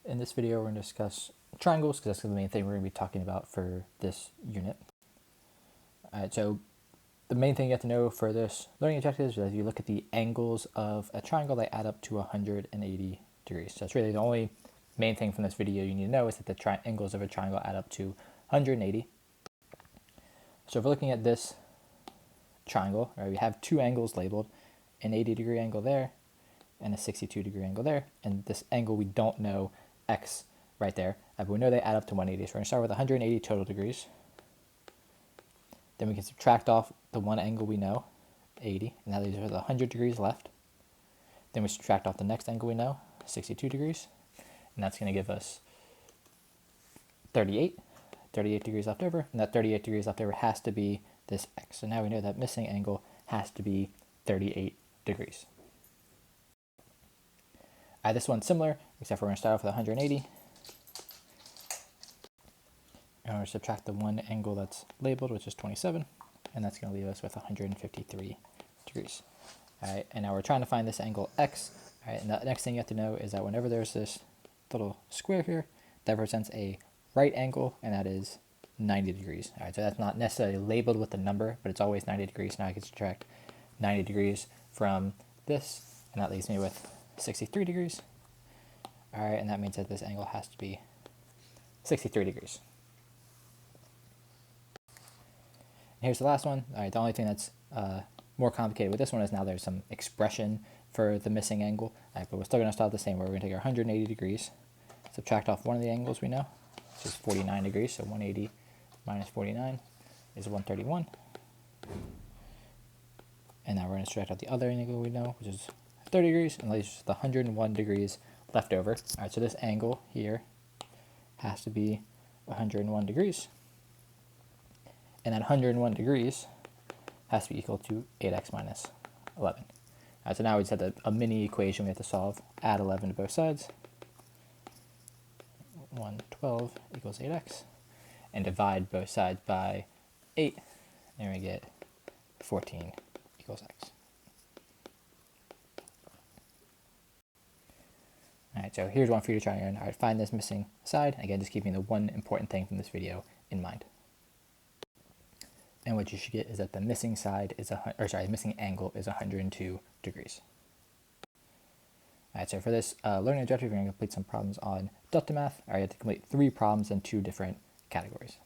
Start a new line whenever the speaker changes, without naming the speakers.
In this video, we're going to discuss triangles because that's the main thing we're going to be talking about for this unit. Alright, so the main thing you have to know for this learning objective is that if you look at the angles of a triangle, they add up to 180 degrees. So that's really the only main thing from this video you need to know is that the angles of a triangle add up to 180. So if we're looking at this triangle, right, we have two angles labeled, an 80-degree angle there and a 62-degree angle there, and this angle we don't know x right there, but we know they add up to 180. So we're going to start with 180 total degrees. Then we can subtract off the one angle we know, 80, and that leaves us with 100 degrees left. Then we subtract off the next angle we know, 62 degrees, and that's going to give us 38 degrees left over, and that 38 degrees left over has to be this x. So now we know that missing angle has to be 38 degrees. This one's similar, except for we're going to start off with 180. And we're going to subtract the one angle that's labeled, which is 27, and that's going to leave us with 153 degrees. All right, and now we're trying to find this angle x. All right, and the next thing you have to know is that whenever there's this little square here, that represents a right angle, and that is 90 degrees. All right, so that's not necessarily labeled with the number, but it's always 90 degrees. Now I can subtract 90 degrees from this, and that leaves me with 63 degrees. All right, and that means that this angle has to be 63 degrees. And here's the last one. All right, the only thing that's more complicated with this one is now there's some expression for the missing angle, but we're still going to start the same, where we're going to take our 180 degrees, subtract off one of the angles we know, which is 49 degrees, so 180 minus 49 is 131. And now we're going to subtract out the other angle we know, which is 30 degrees, and leaves the 101 degrees left over. All right, so this angle here has to be 101 degrees. And that 101 degrees has to be equal to 8x minus 11. All right, so now we just have a mini equation we have to solve. Add 11 to both sides. 112 equals 8x. And divide both sides by 8. And we get 14 equals x. All right, so here's one for you to try on. All right, find this missing side. Again, just keeping the one important thing from this video in mind. And what you should get is that the missing side is missing angle is 102 degrees. All right, so for this learning objective, we're going to complete some problems on delta math. All right, you have to complete 3 problems in 2 different categories.